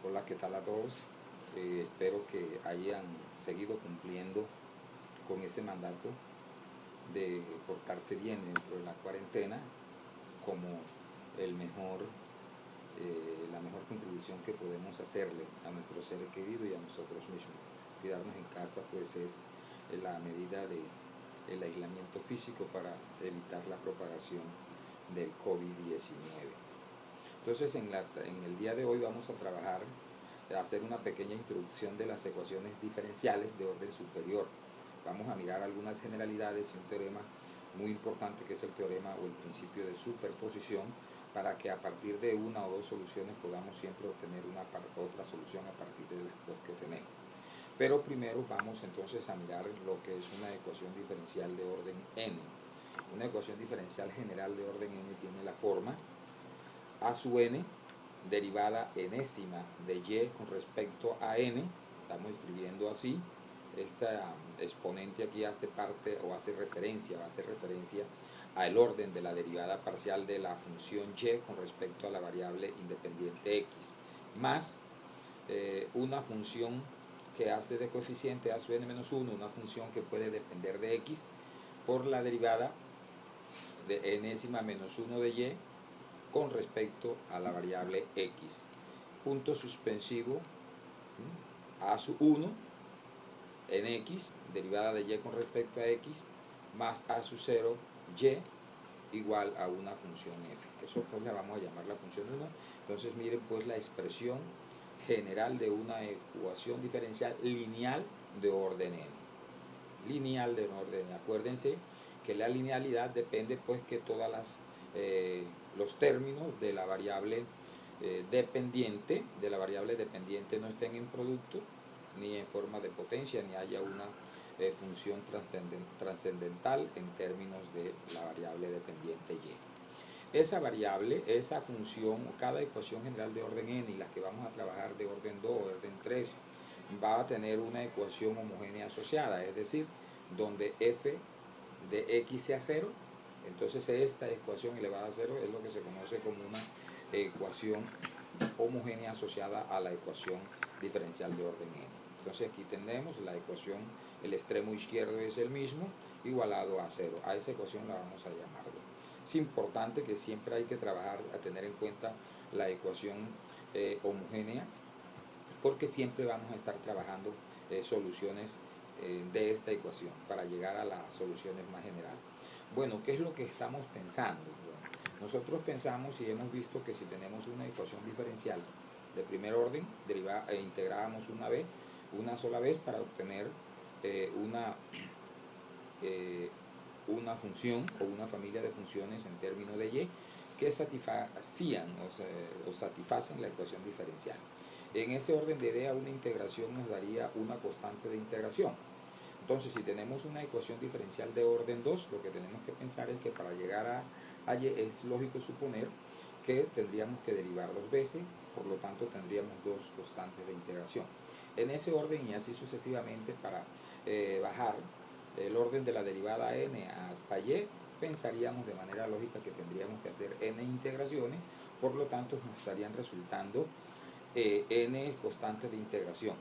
Hola, ¿qué tal a todos? Espero que hayan seguido cumpliendo con ese mandato de portarse bien dentro de la cuarentena como el mejor, la mejor contribución que podemos hacerle a nuestro ser querido y a nosotros mismos. Quedarnos en casa pues es la medida del aislamiento físico para evitar la propagación del COVID-19. Entonces en el día de hoy vamos a trabajar, a hacer una pequeña introducción de las ecuaciones diferenciales de orden superior. Vamos a mirar algunas generalidades y un teorema muy importante que es el teorema o el principio de superposición, para que a partir de una o dos soluciones podamos siempre obtener otra solución a partir de las dos que tenemos. Pero primero vamos entonces a mirar lo que es una ecuación diferencial de orden n. Una ecuación diferencial general de orden n tiene la forma a sub n derivada enésima de y con respecto a n. Estamos escribiendo así. Esta exponente aquí hace parte o hace referencia, va a hacer referencia al orden de la derivada parcial de la función y con respecto a la variable independiente x, más una función que hace de coeficiente a sub n menos 1, una función que puede depender de x, por la derivada de enésima menos 1 de y con respecto a la variable x. Punto suspensivo a sub 1 en x, derivada de y con respecto a x, más a sub 0 y igual a una función f. Eso pues le vamos a llamar la función 1. Entonces miren pues la expresión general de una ecuación diferencial lineal de orden n. Lineal de orden n. Acuérdense que la linealidad depende pues que todas los términos de la variable dependiente no estén en producto ni en forma de potencia, ni haya una función trascendental en términos de la variable dependiente y. Esa variable, esa función, cada ecuación general de orden n y las que vamos a trabajar de orden 2 o orden 3 va a tener una ecuación homogénea asociada, es decir, donde f de x sea 0, entonces esta ecuación elevada a 0 es lo que se conoce como una ecuación homogénea asociada a la ecuación diferencial de orden n. Entonces aquí tenemos la ecuación, el extremo izquierdo es el mismo, igualado a 0. A esa ecuación la vamos a llamar 2. Es importante que siempre hay que trabajar, a tener en cuenta la ecuación homogénea, porque siempre vamos a estar trabajando soluciones de esta ecuación para llegar a las soluciones más generales. Bueno, ¿qué es lo que estamos pensando? Bueno, nosotros pensamos y hemos visto que si tenemos una ecuación diferencial de primer orden, integrábamos una sola vez para obtener una función o una familia de funciones en términos de y que satisfacían o satisfacen la ecuación diferencial. En ese orden de idea, una integración nos daría una constante de integración. Entonces, si tenemos una ecuación diferencial de orden 2, lo que tenemos que pensar es que para llegar a y es lógico suponer que tendríamos que derivar dos veces, por lo tanto tendríamos dos constantes de integración. En ese orden y así sucesivamente, para bajar el orden de la derivada n hasta y, pensaríamos de manera lógica que tendríamos que hacer n integraciones, por lo tanto nos estarían resultando n constantes de integración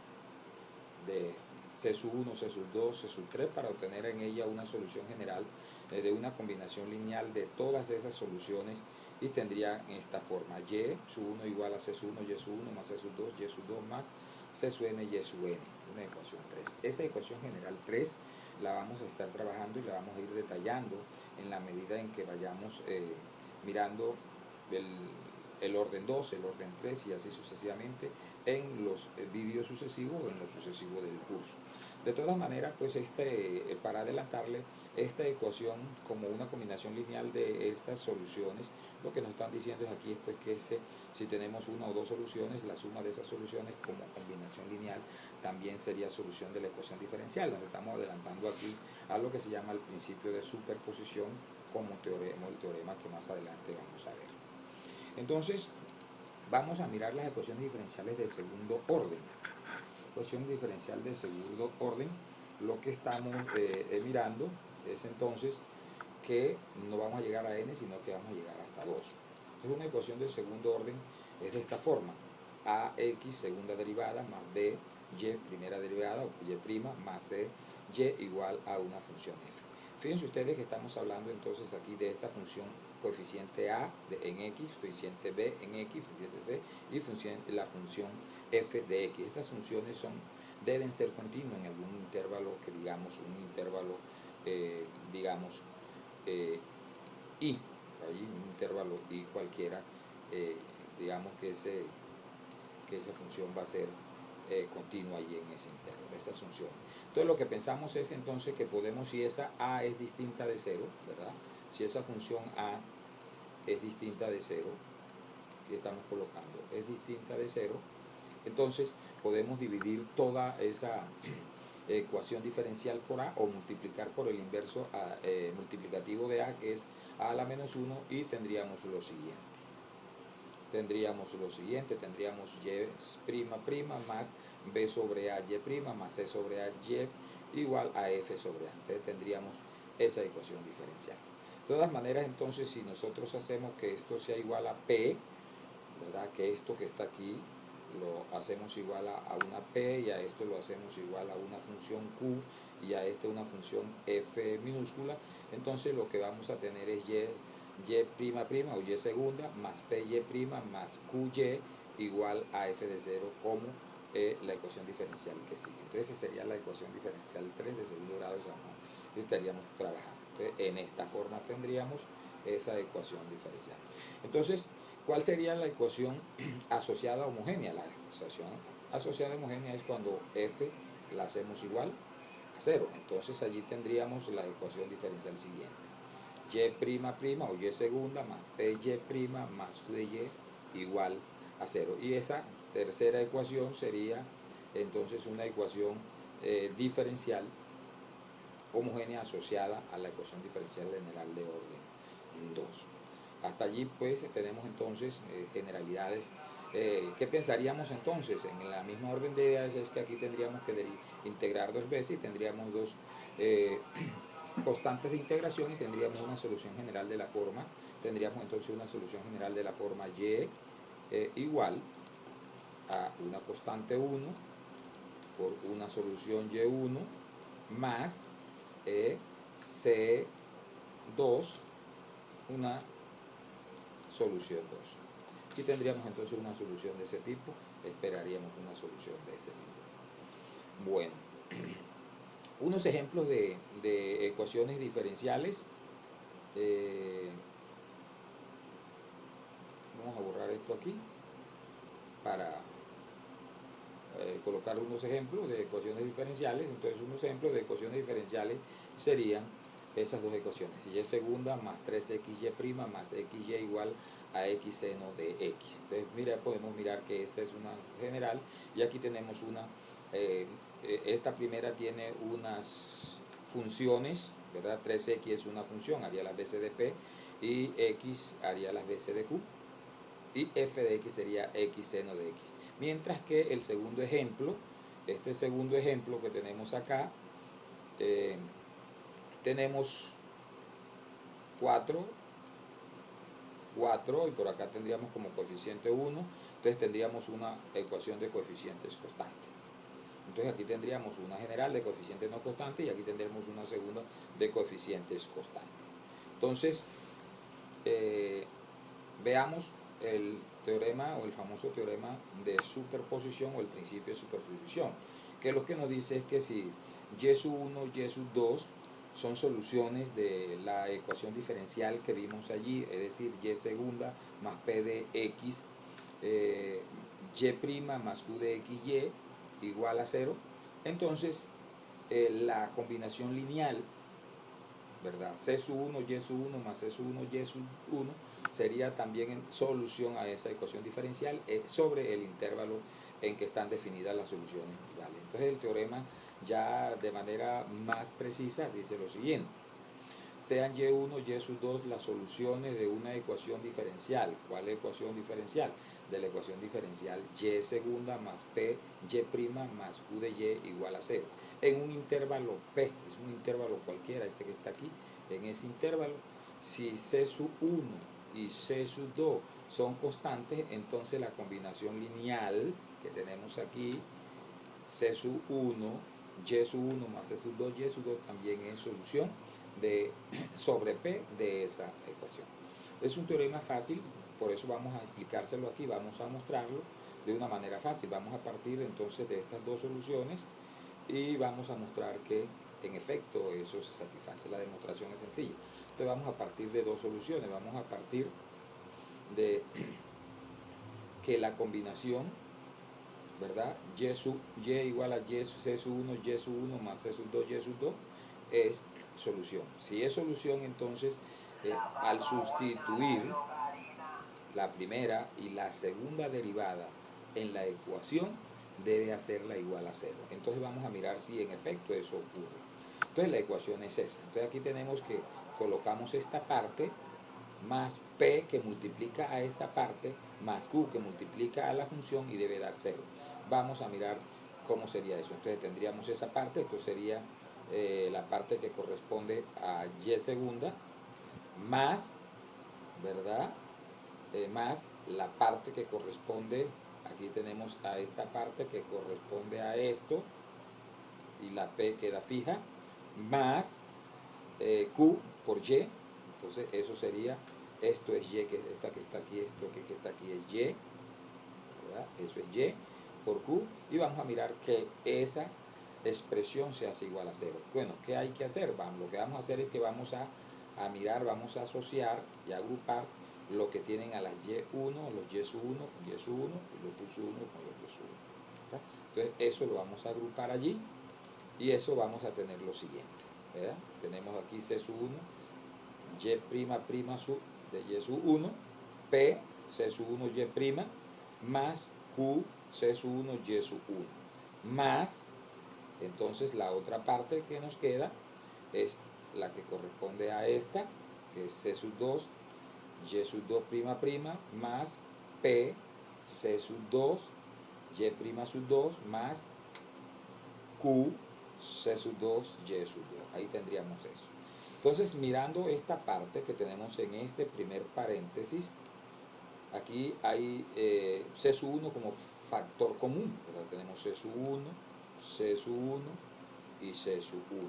de C sub 1, C sub 2, C sub 3 para obtener en ella una solución general de una combinación lineal de todas esas soluciones, y tendría esta forma: y sub 1 igual a C sub 1, y sub 1 más C sub 2, y sub 2 más C sub n, y sub n, una ecuación 3. Esa ecuación general 3 la vamos a estar trabajando y la vamos a ir detallando en la medida en que vayamos mirando el orden 2, el orden 3 y así sucesivamente en los vídeos sucesivos o en lo sucesivo del curso. De todas maneras, pues para adelantarle, esta ecuación como una combinación lineal de estas soluciones, lo que nos están diciendo es aquí pues que si tenemos una o dos soluciones, la suma de esas soluciones como combinación lineal también sería solución de la ecuación diferencial. Nos estamos adelantando aquí a lo que se llama el principio de superposición, como el teorema que más adelante vamos a ver. Entonces, vamos a mirar las ecuaciones diferenciales de segundo orden. Ecuación diferencial de segundo orden, lo que estamos mirando es entonces que no vamos a llegar a n, sino que vamos a llegar hasta 2. Entonces una ecuación de segundo orden es de esta forma: AX segunda derivada más B Y primera derivada o Y prima más C Y igual a una función F. Fíjense ustedes que estamos hablando entonces aquí de esta función coeficiente A en X, coeficiente B en X, coeficiente C y la función F de X. Estas funciones deben ser continuas en algún intervalo que digamos un intervalo digamos I, ahí un intervalo I cualquiera, digamos que esa función va a ser continua ahí en ese intervalo, esas funciones. Entonces lo que pensamos es entonces que podemos, si esa A es distinta de 0, ¿verdad? Si esa función A es distinta de 0, aquí estamos colocando, es distinta de 0, entonces podemos dividir toda esa ecuación diferencial por A o multiplicar por el inverso multiplicativo de A, que es A a la menos 1, y tendríamos lo siguiente. Tendríamos Y' más B sobre A Y' más C sobre A Y igual a F sobre A. Entonces tendríamos esa ecuación diferencial. De todas maneras, entonces, si nosotros hacemos que esto sea igual a P, ¿verdad? Que esto que está aquí lo hacemos igual a una P, y a esto lo hacemos igual a una función Q, y a esta una función F minúscula, entonces lo que vamos a tener es Y' o Y segunda más PY' más QY igual a F de 0 como la ecuación diferencial que sigue. Entonces esa sería la ecuación diferencial 3 de segundo grado que estaríamos trabajando. Entonces en esta forma tendríamos esa ecuación diferencial. Entonces, ¿cuál sería la ecuación asociada homogénea? La ecuación asociada homogénea es cuando F la hacemos igual a 0. Entonces allí tendríamos la ecuación diferencial siguiente. Y' o Y segunda más PY' más QY igual a 0. Y esa tercera ecuación sería entonces una ecuación diferencial homogénea asociada a la ecuación diferencial general de orden 2. Hasta allí pues tenemos entonces generalidades. ¿Qué pensaríamos entonces? En la misma orden de ideas es que aquí tendríamos que integrar dos veces y tendríamos dos constantes de integración y tendríamos una solución general de la forma. Tendríamos entonces una solución general de la forma Y igual a una constante 1 por una solución Y1 más C2 una solución 2. Aquí tendríamos entonces una solución de ese tipo, esperaríamos una solución de ese tipo. Bueno, unos ejemplos de ecuaciones diferenciales. Vamos a borrar esto aquí para colocar unos ejemplos de ecuaciones diferenciales. Entonces unos ejemplos de ecuaciones diferenciales serían esas dos ecuaciones, Y segunda más 3XY' más XY igual a X seno de X. Entonces mira, podemos mirar que esta es una general y aquí tenemos una, esta primera tiene unas funciones, ¿verdad? 3X es una función, haría las veces de P, y X haría las veces de Q, y F de X sería X seno de X. Mientras que el segundo ejemplo, este segundo ejemplo que tenemos acá, tenemos 4 y por acá tendríamos como coeficiente 1, entonces tendríamos una ecuación de coeficientes constantes. Entonces aquí tendríamos una general de coeficientes no constantes y aquí tendremos una segunda de coeficientes constantes. Entonces, veamos el teorema o el famoso teorema de superposición o el principio de superposición, que lo que nos dice es que si Y sub 1 y Y sub 2 son soluciones de la ecuación diferencial que vimos allí, es decir, Y segunda más P de X, Y' más Q de XY igual a 0, entonces la combinación lineal, ¿verdad? C sub 1, Y sub 1 más C sub 1, Y sub 1 sería también solución a esa ecuación diferencial sobre el intervalo en que están definidas las soluciones. ¿Vale? Entonces el teorema ya de manera más precisa dice lo siguiente: sean Y1, Y sub 2 las soluciones de una ecuación diferencial. ¿Cuál ecuación diferencial? De la ecuación diferencial Y segunda más P Y' más Q de Y igual a 0. En un intervalo P, es un intervalo cualquiera, este que está aquí, en ese intervalo, si C sub 1 y C sub 2 son constantes, entonces la combinación lineal que tenemos aquí, C sub 1, Y sub 1 más C sub 2, Y sub 2 también es solución de, sobre P de esa ecuación. Es un teorema fácil, por eso vamos a explicárselo aquí, vamos a mostrarlo de una manera fácil. Vamos a partir entonces de estas dos soluciones y vamos a mostrar que en efecto eso se satisface. La demostración es sencilla. Entonces vamos a partir de dos soluciones. Vamos a partir de que la combinación, ¿verdad? Y igual a Y, C sub 1, Y sub 1 más C sub 2, Y sub 2 es solución. Si es solución, entonces al sustituir la primera y la segunda derivada en la ecuación, debe hacerla igual a 0. Entonces vamos a mirar si en efecto eso ocurre. Entonces la ecuación es esa. Entonces aquí tenemos que colocamos esta parte más P que multiplica a esta parte más Q que multiplica a la función y debe dar 0. Vamos a mirar cómo sería eso. Entonces tendríamos esa parte, esto sería la parte que corresponde a Y segunda más, ¿verdad? Más la parte que corresponde, aquí tenemos a esta parte que corresponde a esto, y la P queda fija, más Q por Y, entonces eso sería, esto es Y, que esta que está aquí, esto que está aquí es Y, ¿verdad? Eso es Y por Q, y vamos a mirar que esa expresión se hace igual a 0. Bueno, ¿qué hay que hacer? Lo que vamos a hacer es que vamos a mirar, vamos a asociar y agrupar lo que tienen a las Y1, los Y sub 1 con Y sub 1 y los Q sub 1 con los Y sub 1. ¿Verdad? Entonces eso lo vamos a agrupar allí y eso vamos a tener lo siguiente. ¿Verdad? Tenemos aquí C sub 1, Y prima sub de Y sub 1, P C sub 1 Y prima, más Q C sub 1 Y sub 1, más, entonces la otra parte que nos queda es la que corresponde a esta, que es C sub 2, Y sub 2 prima, más P C sub 2, Y prima sub 2, más Q C sub 2, Y sub 2. Ahí tendríamos eso. Entonces, mirando esta parte que tenemos en este primer paréntesis, aquí hay C sub 1 como factor común. ¿Verdad? Tenemos C sub 1, C sub 1 y C sub 1.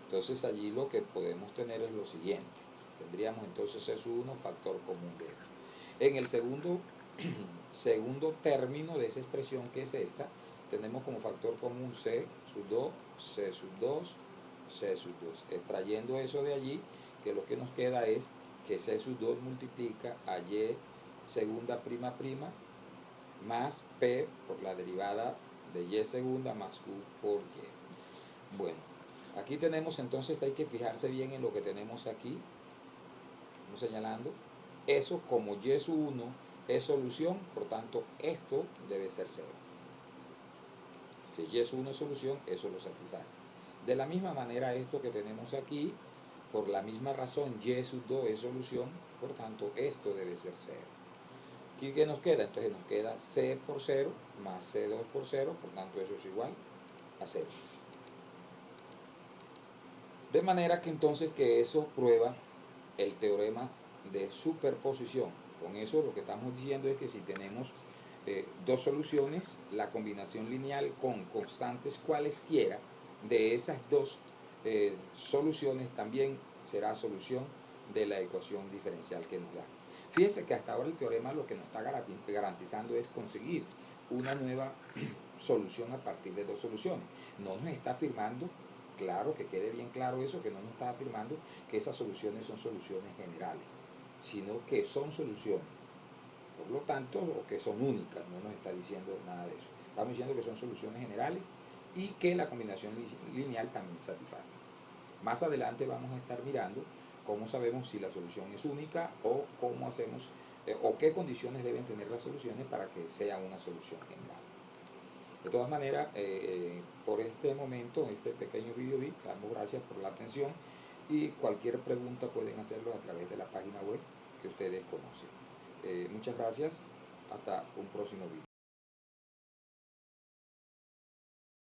Entonces, allí lo que podemos tener es lo siguiente. Tendríamos entonces C sub 1 factor común de esto. En el segundo término de esa expresión, que es esta, tenemos como factor común C sub 2, C sub 2, C sub 2. Extrayendo eso de allí, que lo que nos queda es que C sub 2 multiplica a Y segunda prima más P por la derivada de Y segunda más Q por Y. Bueno, aquí tenemos entonces, hay que fijarse bien en lo que tenemos aquí. Estamos señalando. Eso como Y sub 1 es solución, por tanto esto debe ser 0. Que Y sub 1 es solución, eso lo satisface. De la misma manera esto que tenemos aquí, por la misma razón Y sub 2 es solución, por tanto esto debe ser 0. ¿Aquí qué nos queda? Entonces nos queda C por 0 más C2 por 0, por tanto eso es igual a 0. De manera que entonces que eso prueba el teorema de superposición. Con eso lo que estamos diciendo es que si tenemos dos soluciones, la combinación lineal con constantes cualesquiera de esas dos soluciones también será solución de la ecuación diferencial que nos da. Fíjense que hasta ahora el teorema lo que nos está garantizando es conseguir una nueva solución a partir de dos soluciones. No nos está afirmando, claro, que quede bien claro eso, que no nos está afirmando que esas soluciones son soluciones generales, sino que son soluciones, por lo tanto, o que son únicas, no nos está diciendo nada de eso. Estamos diciendo que son soluciones generales y que la combinación lineal también satisface. Más adelante vamos a estar mirando cómo sabemos si la solución es única o cómo hacemos o qué condiciones deben tener las soluciones para que sea una solución general. De todas maneras, por este momento, este pequeño video, damos gracias por la atención y cualquier pregunta pueden hacerlo a través de la página web que ustedes conocen. Muchas gracias, hasta un próximo video.